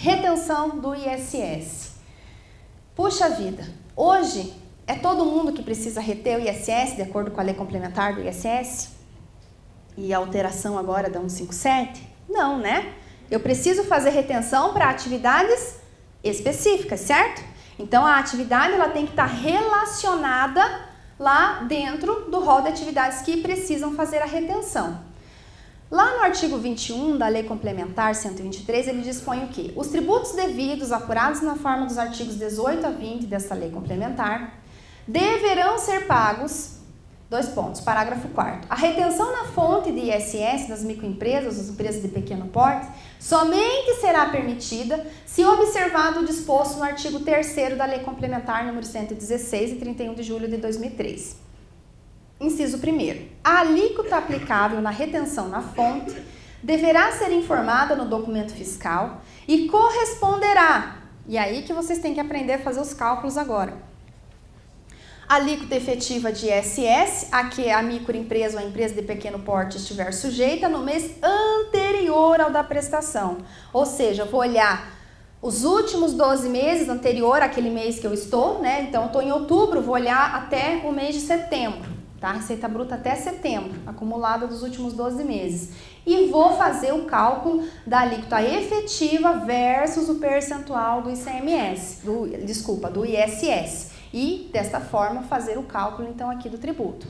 Retenção do ISS. Puxa vida, hoje é todo mundo que precisa reter o ISS, de acordo com a lei complementar do ISS? E a alteração agora da 157? Não, né? Eu preciso fazer retenção para atividades específicas, certo? Então, a atividade ela tem que estar relacionada lá dentro do rol de atividades que precisam fazer a retenção. Lá no artigo 21 da Lei Complementar 123, ele dispõe o quê? Os tributos devidos apurados na forma dos artigos 18 a 20 dessa Lei Complementar deverão ser pagos, parágrafo 4º. A retenção na fonte de ISS das microempresas, das empresas de pequeno porte, somente será permitida se observado o disposto no artigo 3º da Lei Complementar número 116, de 31 de julho de 2003. Inciso 1º. A alíquota aplicável na retenção na fonte deverá ser informada no documento fiscal e corresponderá, e aí que vocês têm que aprender a fazer os cálculos agora, alíquota efetiva de ISS, a que a microempresa ou a empresa de pequeno porte estiver sujeita no mês anterior ao da prestação. Ou seja, eu vou olhar os últimos 12 meses anterior àquele mês que eu estou, né? Então, eu estou em outubro, vou olhar até o mês de setembro. Tá? Receita bruta até setembro, acumulada dos últimos 12 meses. E vou fazer o cálculo da alíquota efetiva versus o percentual do ICMS, do ISS. E, desta forma, fazer o cálculo, então, aqui do tributo.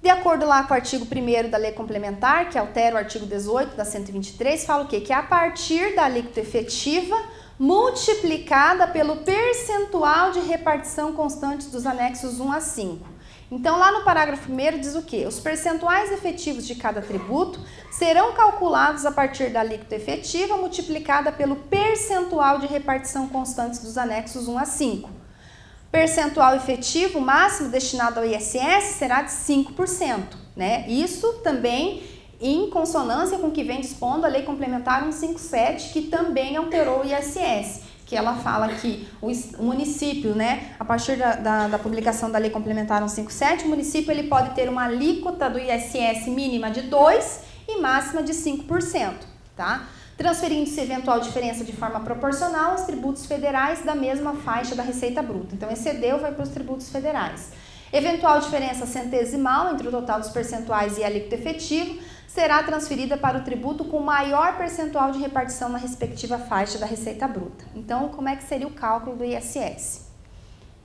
De acordo lá com o artigo 1º da Lei Complementar, que altera o artigo 18 da 123, fala o quê? Que a partir da alíquota efetiva multiplicada pelo percentual de repartição constante dos anexos 1 a 5. Então, lá no parágrafo 1º diz o quê? Os percentuais efetivos de cada tributo serão calculados a partir da alíquota efetiva multiplicada pelo percentual de repartição constante dos anexos 1 a 5. Percentual efetivo máximo destinado ao ISS será de 5%, né? Isso também em consonância com o que vem dispondo a Lei Complementar 157, que também alterou o ISS. Que ela fala que o município, né, a partir da publicação da Lei Complementar 157, o município ele pode ter uma alíquota do ISS mínima de 2% e máxima de 5%, tá? Transferindo-se eventual diferença de forma proporcional aos tributos federais da mesma faixa da Receita Bruta. Então, excedeu, vai para os tributos federais. Eventual diferença centesimal entre o total dos percentuais e a alíquota efetiva será transferida para o tributo com maior percentual de repartição na respectiva faixa da Receita Bruta. Então, como é que seria o cálculo do ISS?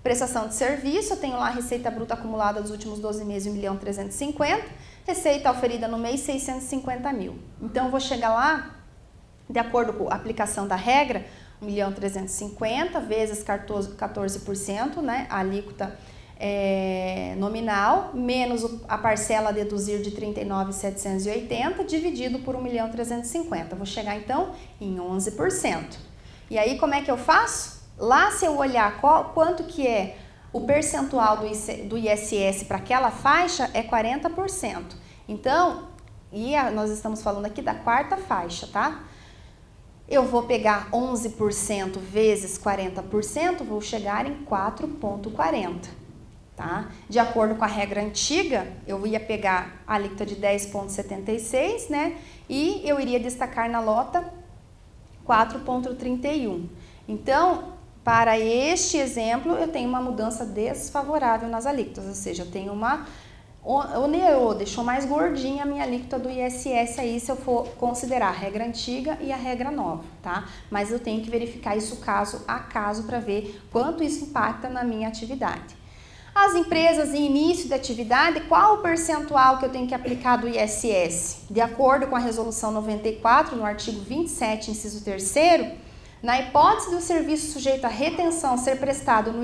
Prestação de serviço, eu tenho lá a Receita Bruta acumulada dos últimos 12 meses, 1.350.000, receita oferida no mês, 650.000. Então, eu vou chegar lá, de acordo com a aplicação da regra, 1.350.000 vezes 14%, né, a alíquota nominal, menos a parcela a deduzir de 39.780, dividido por 1.350.000. Vou chegar, então, em 11%. E aí, como é que eu faço? Lá, se eu olhar quanto que é o percentual do ISS para aquela faixa, é 40%. Então, nós estamos falando aqui da quarta faixa, tá? Eu vou pegar 11% vezes 40%, vou chegar em 4,40%. Tá? De acordo com a regra antiga, eu ia pegar a alíquota de 10,76, né? E eu iria destacar na lota 4,31. Então, para este exemplo, eu tenho uma mudança desfavorável nas alíquotas, ou seja, eu tenho deixou mais gordinha a minha alíquota do ISS aí, se eu for considerar a regra antiga e a regra nova, tá? Mas eu tenho que verificar isso caso a caso para ver quanto isso impacta na minha atividade. As empresas em início de atividade, qual o percentual que eu tenho que aplicar do ISS? De acordo com a resolução 94, no artigo 27, inciso 3º, na hipótese do serviço sujeito à retenção ser prestado no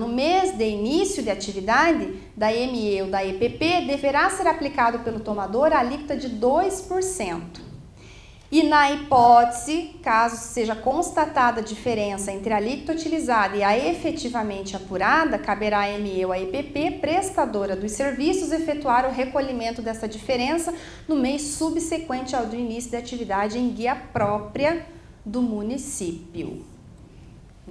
mês de início de atividade da ME ou da EPP, deverá ser aplicado pelo tomador a alíquota de 2%. E na hipótese, caso seja constatada a diferença entre a alíquota utilizada e a efetivamente apurada, caberá à ME ou à EPP, prestadora dos serviços, efetuar o recolhimento dessa diferença no mês subsequente ao do início da atividade em guia própria do município,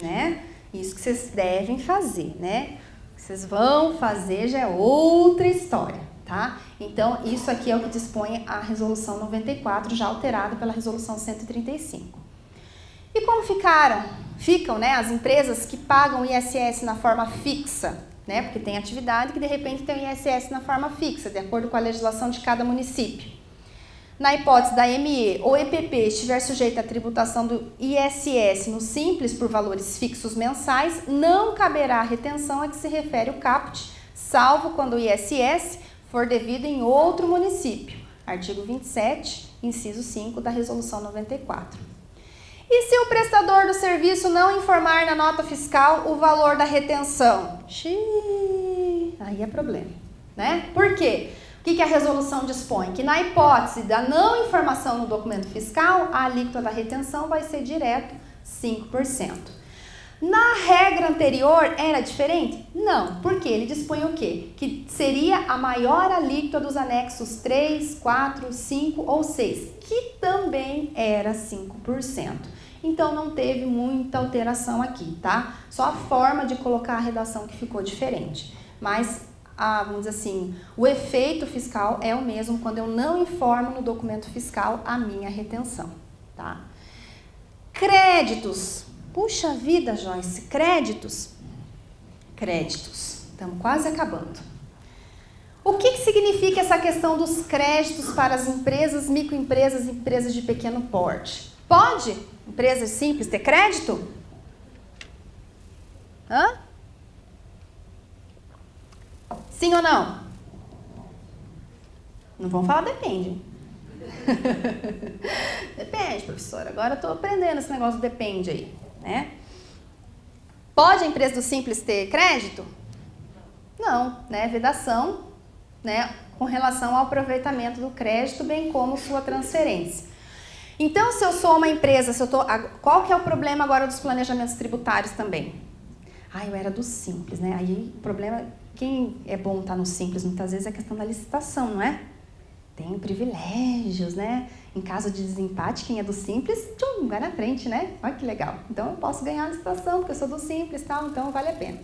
né? Isso que vocês devem fazer, né? O que vocês vão fazer já é outra história, tá? Então, isso aqui é o que dispõe a Resolução 94, já alterada pela Resolução 135. E como ficam, né, as empresas que pagam o ISS na forma fixa, né? Porque tem atividade que de repente tem o ISS na forma fixa, de acordo com a legislação de cada município. Na hipótese da ME ou EPP estiver sujeita à tributação do ISS no Simples por valores fixos mensais, não caberá a retenção a que se refere o caput, salvo quando o ISS for devido em outro município. Artigo 27, inciso 5 da Resolução 94. E se o prestador do serviço não informar na nota fiscal o valor da retenção? Aí é problema, né? Por quê? O que a resolução dispõe? Que na hipótese da não informação no documento fiscal, a alíquota da retenção vai ser direto 5%. Na regra anterior era diferente? Não, porque ele dispõe o quê? Que seria a maior alíquota dos anexos 3, 4, 5 ou 6, que também era 5%. Então não teve muita alteração aqui, tá? Só a forma de colocar a redação que ficou diferente. Mas, vamos dizer assim, o efeito fiscal é o mesmo quando eu não informo no documento fiscal a minha retenção, tá? Créditos. Puxa vida, Joyce, créditos. Estamos quase acabando. O que significa essa questão dos créditos para as empresas, microempresas e empresas de pequeno porte? Pode empresas simples ter crédito? Hã? Sim ou não? Não vão falar depende. Depende, professora. Agora eu estou aprendendo esse negócio do depende aí, né? Pode a empresa do Simples ter crédito? Não, né? Vedação, né? Com relação ao aproveitamento do crédito, bem como sua transferência. Então, se eu sou uma empresa, qual que é o problema agora dos planejamentos tributários também? Eu era do Simples, né? Aí o problema, quem é bom estar no Simples, muitas vezes é a questão da licitação, não é? Tem privilégios, né? Em caso de desempate, quem é do Simples, vai na frente, né? Olha que legal. Então, eu posso ganhar a licitação, porque eu sou do Simples e tal, então vale a pena.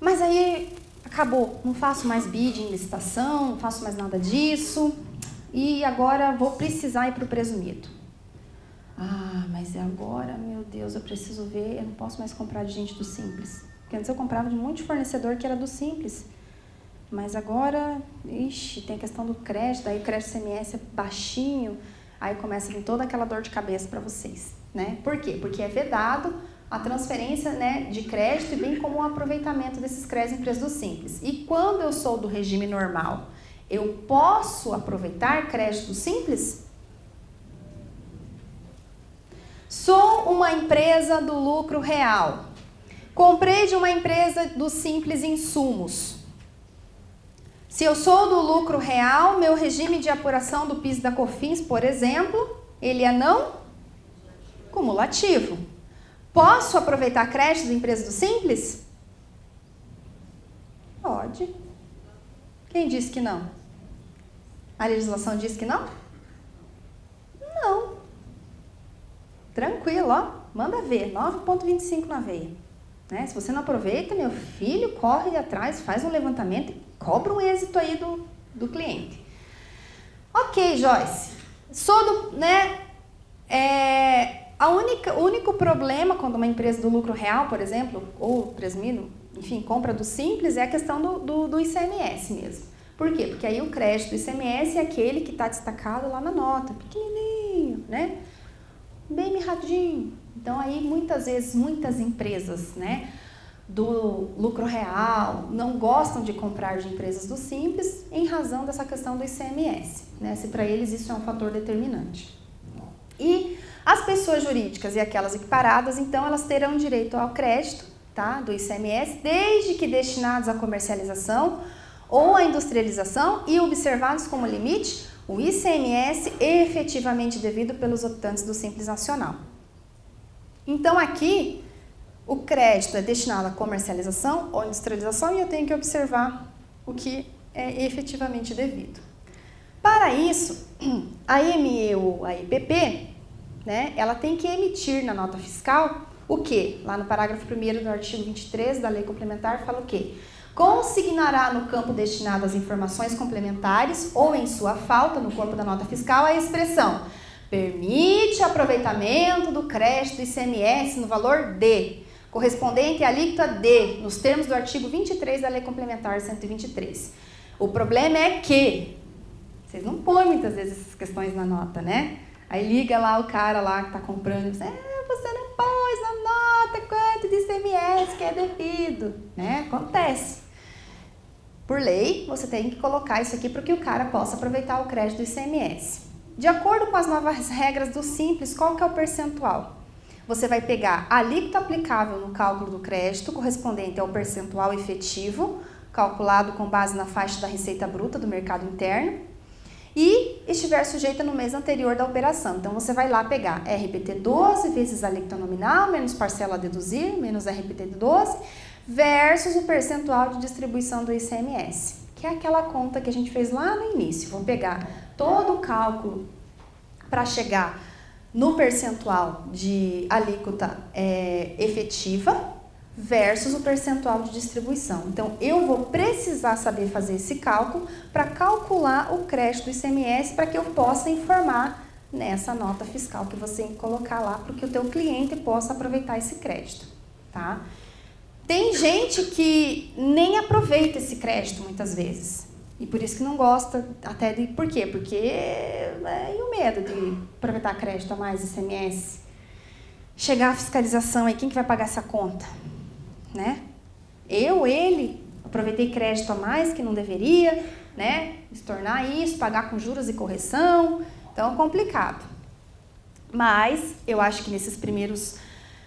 Mas aí, acabou. Não faço mais bid em licitação, não faço mais nada disso. E agora vou precisar ir para o presumido. Mas agora, meu Deus, eu preciso ver, eu não posso mais comprar de gente do Simples. Porque antes eu comprava de um monte de fornecedor que era do Simples. Mas agora, tem a questão do crédito, aí o crédito CMS é baixinho, aí começa a vir toda aquela dor de cabeça para vocês, né? Por quê? Porque é vedado a transferência, né, de crédito e bem como o aproveitamento desses créditos em empresas do Simples. E quando eu sou do regime normal, eu posso aproveitar crédito simples? Sou uma empresa do lucro real. Comprei de uma empresa do Simples Insumos. Se eu sou do lucro real, meu regime de apuração do PIS e da COFINS, por exemplo, ele é não cumulativo. Posso aproveitar crédito de empresa do Simples? Pode. Quem disse que não? A legislação diz que não? Não. Tranquilo, ó. Manda ver. 9,25 na veia. Né? Se você não aproveita, meu filho, corre atrás, faz um levantamento e cobra um êxito aí do cliente. Ok, Joyce. O único problema quando uma empresa do lucro real, por exemplo, ou presumido, enfim, compra do Simples, é a questão do ICMS mesmo. Por quê? Porque aí o crédito do ICMS é aquele que está destacado lá na nota, pequenininho, né? Bem mirradinho. Então, aí, muitas vezes, muitas empresas, né, do lucro real não gostam de comprar de empresas do Simples em razão dessa questão do ICMS, né? Se para eles isso é um fator determinante. E as pessoas jurídicas e aquelas equiparadas, então, elas terão direito ao crédito, tá, do ICMS, desde que destinados à comercialização ou à industrialização e observados como limite o ICMS efetivamente devido pelos optantes do Simples Nacional. Então, aqui, o crédito é destinado à comercialização ou industrialização e eu tenho que observar o que é efetivamente devido. Para isso, a ME ou a EPP, né, ela tem que emitir na nota fiscal o quê? Lá no parágrafo 1º do artigo 23 da Lei Complementar fala o quê? consignará no campo destinado às informações complementares ou em sua falta no corpo da nota fiscal a expressão permite aproveitamento do crédito ICMS no valor D, correspondente à alíquota D, nos termos do artigo 23 da Lei Complementar 123. O problema é que vocês não põem muitas vezes essas questões na nota, né? Aí liga lá o cara lá que está comprando e diz, você não pôs na nota quanto de ICMS que é devido, né? Acontece. Por lei, você tem que colocar isso aqui para que o cara possa aproveitar o crédito do ICMS. De acordo com as novas regras do Simples, qual que é o percentual? Você vai pegar a alíquota aplicável no cálculo do crédito, correspondente ao percentual efetivo, calculado com base na faixa da receita bruta do mercado interno, e estiver sujeita no mês anterior da operação. Então, você vai lá pegar RPT 12 vezes a alíquota nominal, menos parcela a deduzir, menos RPT 12, versus o percentual de distribuição do ICMS, que é aquela conta que a gente fez lá no início. Vou pegar todo o cálculo para chegar no percentual de alíquota efetiva versus o percentual de distribuição. Então, eu vou precisar saber fazer esse cálculo para calcular o crédito do ICMS para que eu possa informar nessa nota fiscal que você tem que colocar lá para que o teu cliente possa aproveitar esse crédito, tá? Tem gente que nem aproveita esse crédito muitas vezes. E por isso que não gosta até de... Por quê? Porque e o medo de aproveitar crédito a mais ICMS? Chegar a fiscalização aí, quem que vai pagar essa conta? Né? Ele, aproveitei crédito a mais que não deveria, né? Estornar isso, pagar com juros e correção. Então é complicado. Mas eu acho que nesses primeiros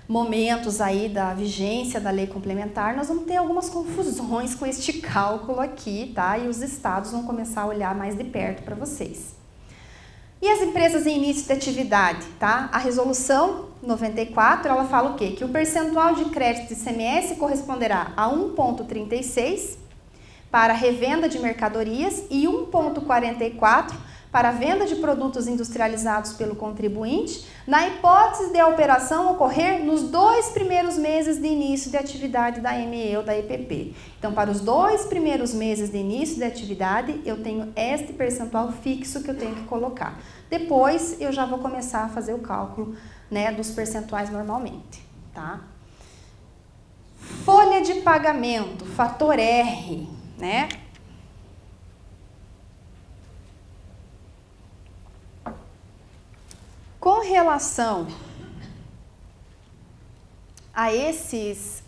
momentos aí da vigência da lei complementar, nós vamos ter algumas confusões com este cálculo aqui, tá? E os estados vão começar a olhar mais de perto para vocês. E as empresas em início de atividade, tá? A resolução 94, ela fala o quê? Que o percentual de crédito de ICMS corresponderá a 1,36 para revenda de mercadorias e 1,44 para a venda de produtos industrializados pelo contribuinte, na hipótese de a operação ocorrer nos 2 primeiros meses de início de atividade da ME ou da EPP. Então, para os 2 primeiros meses de início de atividade, eu tenho este percentual fixo que eu tenho que colocar. Depois, eu já vou começar a fazer o cálculo, né, dos percentuais normalmente, tá? Folha de pagamento, fator R, né? Com relação a esses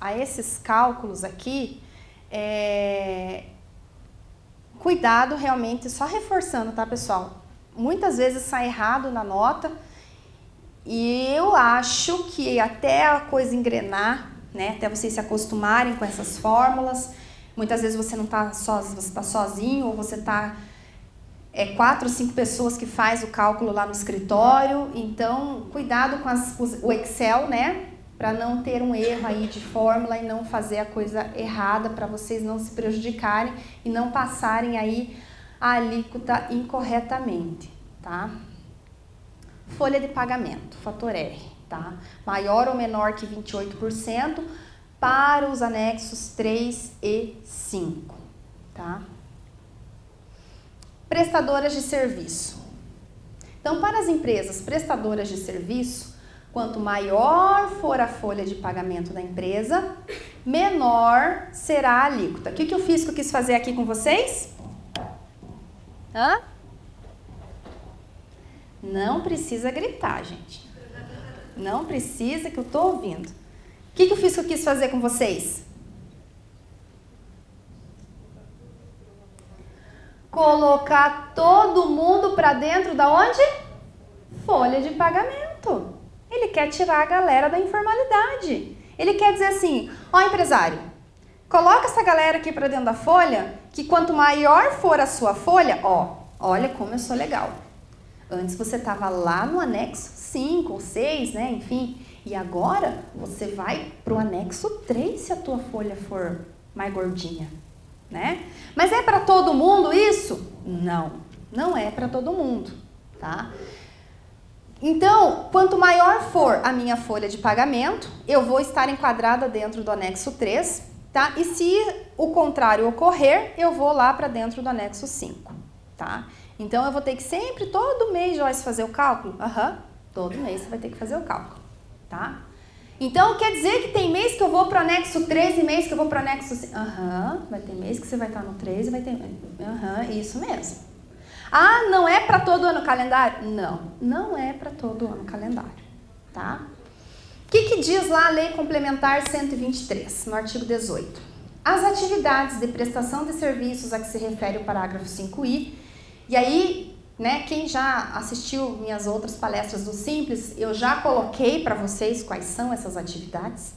cálculos aqui, cuidado realmente, só reforçando, tá, pessoal? Muitas vezes sai errado na nota e eu acho que até a coisa engrenar, né, até vocês se acostumarem com essas fórmulas, muitas vezes você não está sozinho, você está sozinho ou você está... 4 ou 5 pessoas que faz o cálculo lá no escritório, então cuidado com o Excel, né, para não ter um erro aí de fórmula e não fazer a coisa errada, para vocês não se prejudicarem e não passarem aí a alíquota incorretamente, tá? Folha de pagamento, fator R, tá? Maior ou menor que 28% para os anexos 3 e 5, tá? Prestadoras de serviço. Então, para as empresas prestadoras de serviço, quanto maior for a folha de pagamento da empresa, menor será a alíquota. O que eu fiz que eu quis fazer aqui com vocês? Não precisa gritar, gente. Não precisa, que eu tô ouvindo. O que eu fiz que eu quis fazer com vocês? Colocar todo mundo para dentro da onde? Folha de pagamento. Ele quer tirar a galera da informalidade. Ele quer dizer assim, ó, empresário, coloca essa galera aqui para dentro da folha, que quanto maior for a sua folha, ó, olha como eu sou legal. Antes você estava lá no anexo 5 ou 6, né, enfim, e agora você vai para o anexo 3 se a tua folha for mais gordinha. Né? Mas é para todo mundo isso? Não, não é para todo mundo, tá? Então, quanto maior for a minha folha de pagamento, eu vou estar enquadrada dentro do anexo 3, tá? E se o contrário ocorrer, eu vou lá para dentro do anexo 5, tá? Então, eu vou ter que sempre, todo mês, Joyce, fazer o cálculo? Todo mês você vai ter que fazer o cálculo, tá? Então, quer dizer que tem mês que eu vou para o anexo 3 e mês que eu vou para o anexo 5? Vai ter mês que você vai estar no 3 e vai ter... isso mesmo. Ah, não é para todo ano calendário? Não, não é para todo ano calendário, tá? O que diz lá a Lei Complementar 123, no artigo 18? As atividades de prestação de serviços a que se refere o parágrafo 5i, e aí, né, quem já assistiu minhas outras palestras do Simples, eu já coloquei para vocês quais são essas atividades.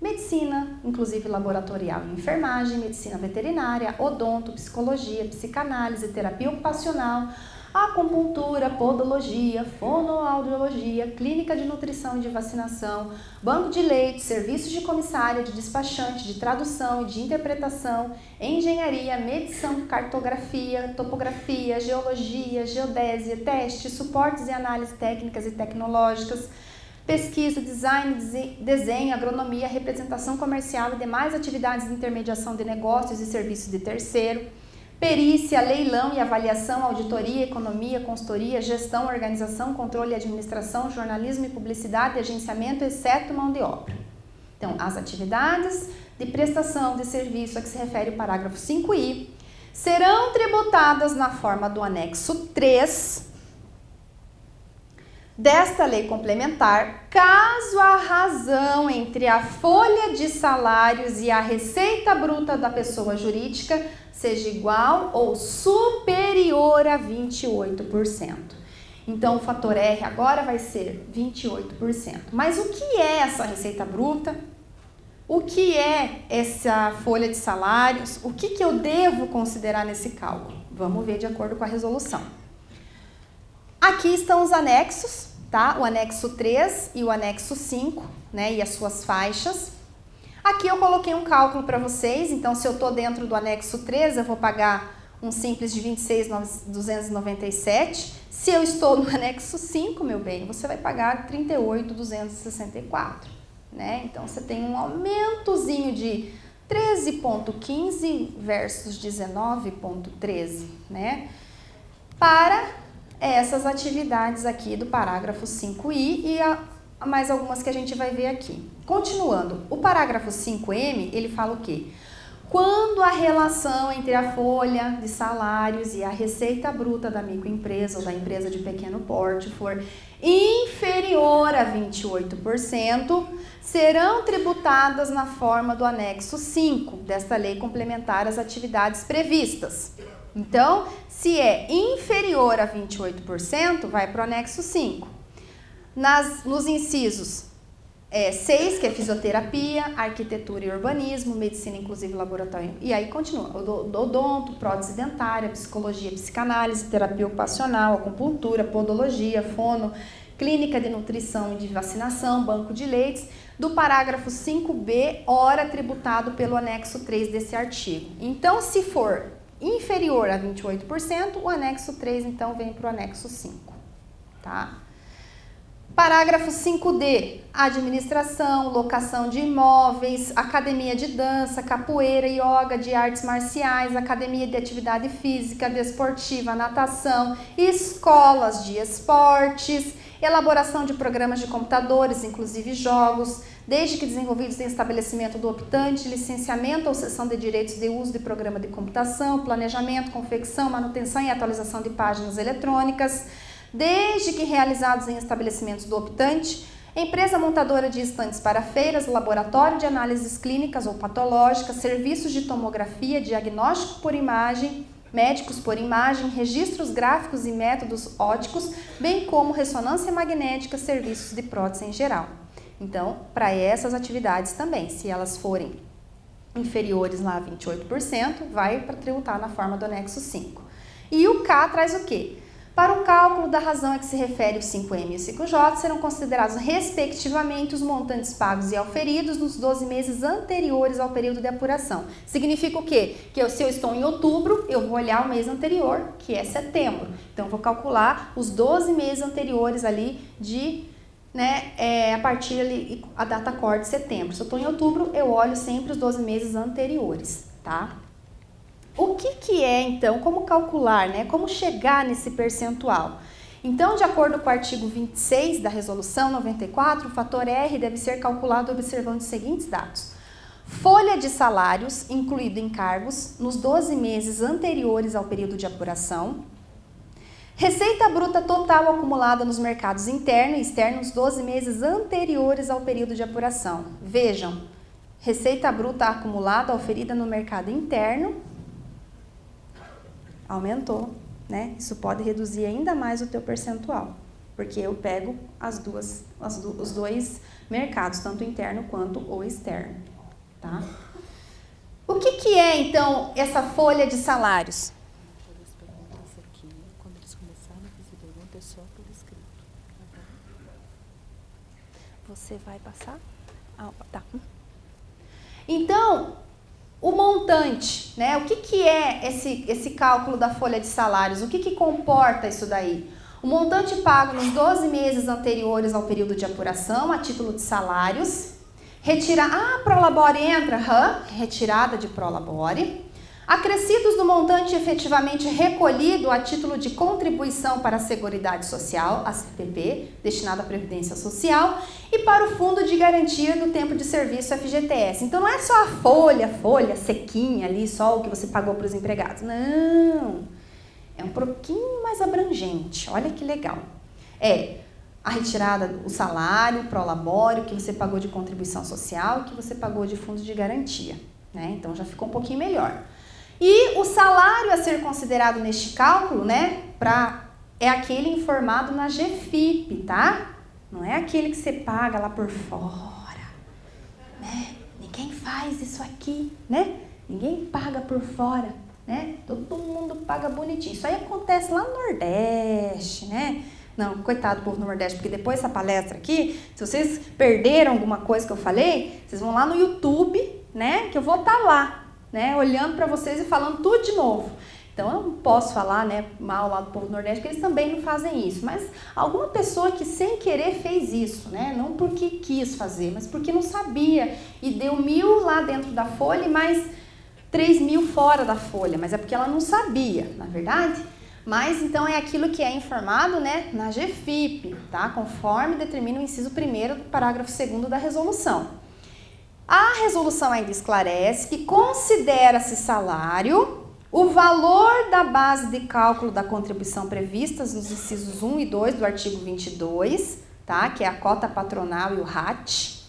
Medicina, inclusive laboratorial e enfermagem, medicina veterinária, odonto, psicologia, psicanálise, terapia ocupacional, acupuntura, podologia, fonoaudiologia, clínica de nutrição e de vacinação, banco de leite, serviços de comissária, de despachante, de tradução e de interpretação, engenharia, medição, cartografia, topografia, geologia, geodésia, testes, suportes e análises técnicas e tecnológicas, pesquisa, design, desenho, agronomia, representação comercial e demais atividades de intermediação de negócios e serviços de terceiro, perícia, leilão e avaliação, auditoria, economia, consultoria, gestão, organização, controle e administração, jornalismo e publicidade, agenciamento, exceto mão de obra. Então, as atividades de prestação de serviço a que se refere o parágrafo 5i serão tributadas na forma do anexo 3 desta lei complementar, caso a razão entre a folha de salários e a receita bruta da pessoa jurídica seja igual ou superior a 28%. Então, o fator R agora vai ser 28%. Mas o que é essa receita bruta? O que é essa folha de salários? O que eu devo considerar nesse cálculo? Vamos ver de acordo com a resolução. Aqui estão os anexos, tá? O anexo 3 e o anexo 5, né? E as suas faixas. Aqui eu coloquei um cálculo para vocês, então se eu estou dentro do anexo 3, eu vou pagar um simples de 26.297. Se eu estou no anexo 5, meu bem, você vai pagar 38.264, né? Então você tem um aumentozinho de 13,15 versus 19,13, né? Para essas atividades aqui do parágrafo 5i e mais algumas que a gente vai ver aqui. Continuando, o parágrafo 5m, ele fala o quê? Quando a relação entre a folha de salários e a receita bruta da microempresa ou da empresa de pequeno porte for inferior a 28%, serão tributadas na forma do anexo 5 desta lei complementar as atividades previstas. Então, se é inferior a 28%, vai para o anexo 5. Nos incisos 6, que é fisioterapia, arquitetura e urbanismo, medicina inclusive laboratório, e aí continua, odonto, prótese dentária, psicologia, psicanálise, terapia ocupacional, acupuntura, podologia, fono, clínica de nutrição e de vacinação, banco de leites, do parágrafo 5b, ora tributado pelo anexo 3 desse artigo. Então, se for inferior a 28%, o anexo 3, então, vem para o anexo 5, tá? Parágrafo 5d, administração, locação de imóveis, academia de dança, capoeira, yoga, de artes marciais, academia de atividade física, desportiva, natação, escolas de esportes, elaboração de programas de computadores, inclusive jogos, desde que desenvolvidos em estabelecimento do optante, licenciamento ou cessão de direitos de uso de programa de computação, planejamento, confecção, manutenção e atualização de páginas eletrônicas, desde que realizados em estabelecimentos do optante, empresa montadora de estantes para feiras, laboratório de análises clínicas ou patológicas, serviços de tomografia, diagnóstico por imagem, médicos por imagem, registros gráficos e métodos óticos, bem como ressonância magnética, serviços de prótese em geral. Então, para essas atividades também, se elas forem inferiores lá a 28%, vai para tributar na forma do anexo 5. E o K traz o quê? Para o cálculo da razão a que se refere o 5M e o 5J, serão considerados respectivamente os montantes pagos e auferidos nos 12 meses anteriores ao período de apuração. Significa o quê? Que se eu estou em outubro, eu vou olhar o mês anterior, que é setembro. Então, eu vou calcular os 12 meses anteriores ali de né, a partir ali, a data core de setembro. Se eu estou em outubro, eu olho sempre os 12 meses anteriores, tá? O que é, então, como calcular, né, como chegar nesse percentual? Então, de acordo com o artigo 26 da Resolução 94, o fator R deve ser calculado observando os seguintes dados. Folha de salários, incluído encargos, nos 12 meses anteriores ao período de apuração. Receita bruta total acumulada nos mercados interno e externo nos 12 meses anteriores ao período de apuração. Vejam, receita bruta acumulada oferida no mercado interno aumentou, né? Isso pode reduzir ainda mais o teu percentual, porque eu pego os dois mercados, tanto o interno quanto o externo, tá? O que é, então, essa folha de salários? Você vai passar? Ah, tá. Então, o montante, né? O que é esse cálculo da folha de salários? O que comporta isso daí? O montante pago nos 12 meses anteriores ao período de apuração, a título de salários. Prolabore entra, retirada de prolabore. Acrescidos do montante efetivamente recolhido a título de contribuição para a Seguridade Social, a CPP, destinado à Previdência Social, e para o Fundo de Garantia do Tempo de Serviço, FGTS. Então, não é só a folha sequinha ali, só o que você pagou para os empregados. Não, é um pouquinho mais abrangente. Olha que legal. É a retirada do salário, o prolabore, o que você pagou de contribuição social, o que você pagou de fundo de garantia, né? Então, já ficou um pouquinho melhor. E o salário a ser considerado neste cálculo, né, é aquele informado na GFIP, tá? Não é aquele que você paga lá por fora, né? Ninguém faz isso aqui, né? Ninguém paga por fora, né? Todo mundo paga bonitinho. Isso aí acontece lá no Nordeste, né? Não, coitado do povo do Nordeste, porque depois dessa palestra aqui, se vocês perderam alguma coisa que eu falei, vocês vão lá no YouTube, né, que eu vou estar lá, né, olhando para vocês e falando tudo de novo. Então, eu não posso falar, né, mal lá do povo do Nordeste, porque eles também não fazem isso. Mas alguma pessoa que sem querer fez isso, né, não porque quis fazer, mas porque não sabia e deu 1.000 lá dentro da folha e mais 3.000 fora da folha, mas é porque ela não sabia, na verdade. Mas, então, é aquilo que é informado, né, na GFIP, tá? Conforme determina o inciso 1º do parágrafo 2º da resolução. A resolução ainda esclarece que considera-se salário o valor da base de cálculo da contribuição previstas nos incisos 1 e 2 do artigo 22, tá? Que é a cota patronal e o RAT.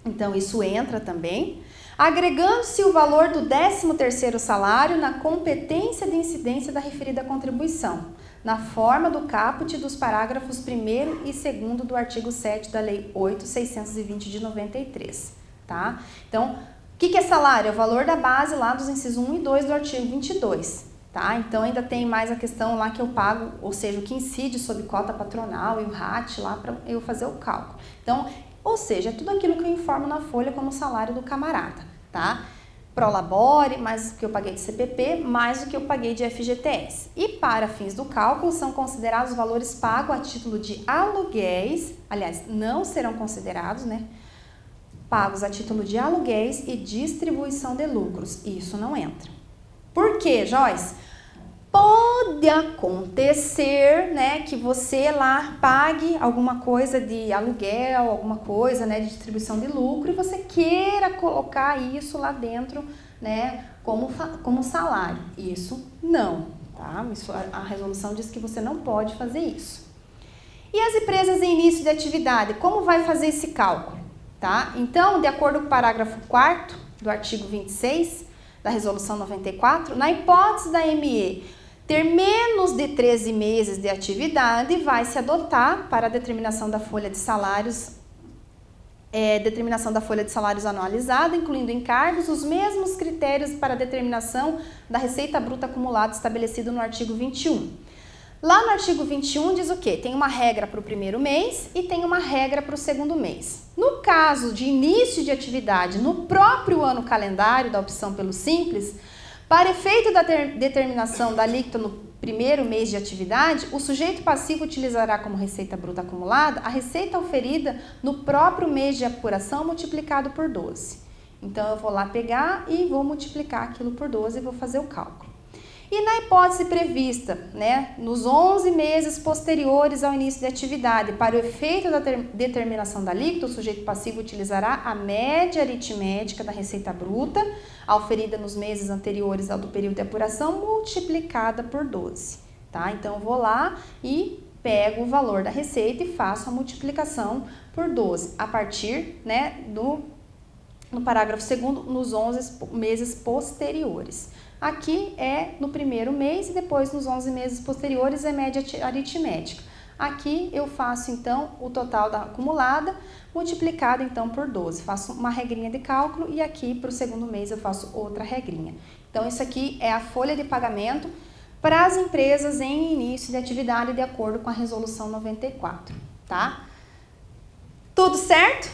Então, isso entra também. Agregando-se o valor do 13º salário na competência de incidência da referida contribuição, na forma do caput dos parágrafos 1º e 2º do artigo 7 da Lei 8.620 de 93, tá? Então, o que é salário? É o valor da base lá dos incisos 1 e 2 do artigo 22, tá? Então, ainda tem mais a questão lá que eu pago, ou seja, o que incide sobre cota patronal e o RAT lá para eu fazer o cálculo. Então, ou seja, é tudo aquilo que eu informo na folha como salário do camarada, tá? Prolabore, mais o que eu paguei de CPP, mais o que eu paguei de FGTS. E para fins do cálculo, são considerados os valores pagos a título de aluguéis, aliás, não serão considerados, né? Pagos a título de aluguéis e distribuição de lucros. Isso não entra. Por quê, Joyce? Pode acontecer, né, que você lá pague alguma coisa de aluguel, alguma coisa, né, de distribuição de lucro e você queira colocar isso lá dentro, né, como salário. Isso não, tá? Isso, a resolução diz que você não pode fazer isso. E as empresas em início de atividade, como vai fazer esse cálculo, tá? Então, de acordo com o parágrafo 4º do artigo 26 da resolução 94, na hipótese da ME ter menos de 13 meses de atividade, vai se adotar para a determinação da folha de salários, anualizada, incluindo encargos, os mesmos critérios para a determinação da receita bruta acumulada estabelecido no artigo 21. Lá no artigo 21 diz o quê? Tem uma regra para o primeiro mês e tem uma regra para o segundo mês. No caso de início de atividade no próprio ano calendário da opção pelo Simples, para efeito da determinação da alíquota no primeiro mês de atividade, o sujeito passivo utilizará como receita bruta acumulada a receita oferida no próprio mês de apuração multiplicado por 12. Então, eu vou lá pegar e vou multiplicar aquilo por 12 e vou fazer o cálculo. E na hipótese prevista, né, nos 11 meses posteriores ao início da atividade, para o efeito da determinação da alíquota, o sujeito passivo utilizará a média aritmética da receita bruta, auferida nos meses anteriores ao do período de apuração, multiplicada por 12. Tá? Então, eu vou lá e pego o valor da receita e faço a multiplicação por 12, a partir, né, no parágrafo 2º, nos 11 meses posteriores. Aqui é no primeiro mês e depois nos 11 meses posteriores é média aritmética. Aqui eu faço então o total da acumulada multiplicado então por 12. Faço uma regrinha de cálculo e aqui para o segundo mês eu faço outra regrinha. Então isso aqui é a folha de pagamento para as empresas em início de atividade de acordo com a resolução 94, tá? Tudo certo?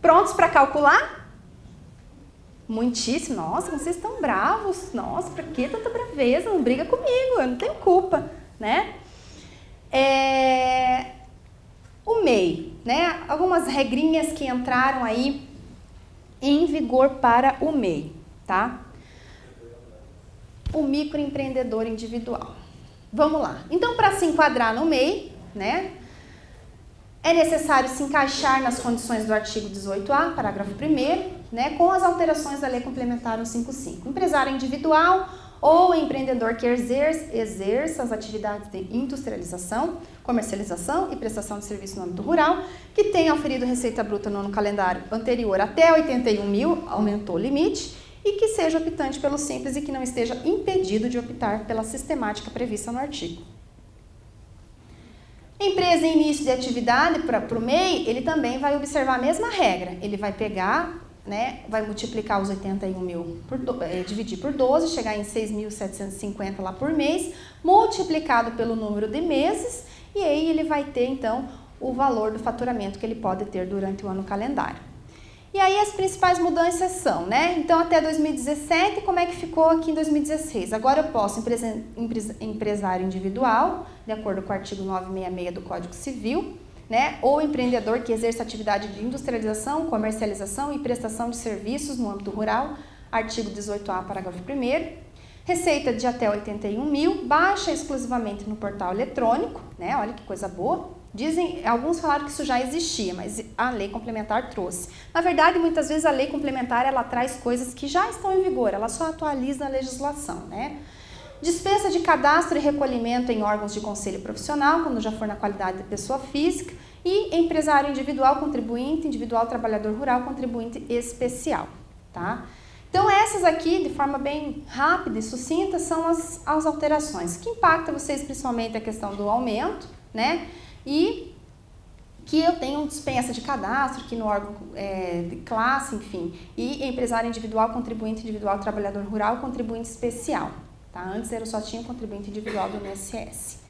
Prontos para calcular? Muitíssimo. Nossa, vocês estão bravos. Nossa, pra que tanta braveza? Não briga comigo, eu não tenho culpa, né? O MEI, né? Algumas regrinhas que entraram aí em vigor para o MEI, tá? O microempreendedor individual. Vamos lá. Então, para se enquadrar no MEI, né? É necessário se encaixar nas condições do artigo 18A, parágrafo 1º, né, com as alterações da Lei Complementar 155. Empresário individual ou empreendedor que exerça as atividades de industrialização, comercialização e prestação de serviço no âmbito rural, que tenha oferido receita bruta no ano calendário anterior até 81 mil, aumentou o limite, e que seja optante pelo Simples e que não esteja impedido de optar pela sistemática prevista no artigo. Empresa em início de atividade para o MEI, ele também vai observar a mesma regra. Ele vai pegar, né, vai multiplicar os 81 mil, dividir por 12, chegar em 6.750 lá por mês, multiplicado pelo número de meses, e aí ele vai ter, então, o valor do faturamento que ele pode ter durante o ano calendário. E aí as principais mudanças são, né? Então, até 2017, como é que ficou aqui em 2016? Agora eu posso, empresário individual, de acordo com o artigo 966 do Código Civil, né? Ou empreendedor que exerça atividade de industrialização, comercialização e prestação de serviços no âmbito rural, artigo 18A, parágrafo 1º. Receita de até 81 mil, baixa exclusivamente no portal eletrônico, né? Olha que coisa boa. Alguns falaram que isso já existia, mas a lei complementar trouxe. Na verdade, muitas vezes a lei complementar ela traz coisas que já estão em vigor, ela só atualiza a legislação, né? Dispensa de cadastro e recolhimento em órgãos de conselho profissional, quando já for na qualidade de pessoa física, e empresário individual, contribuinte, individual, trabalhador rural, contribuinte especial, tá? Então, essas aqui, de forma bem rápida e sucinta, são as alterações, que impactam vocês principalmente a questão do aumento, né? E que eu tenho dispensa de cadastro, que no órgão de classe, enfim, e empresário individual, contribuinte individual, trabalhador rural, contribuinte especial, tá? Antes eu só tinha o contribuinte individual do INSS.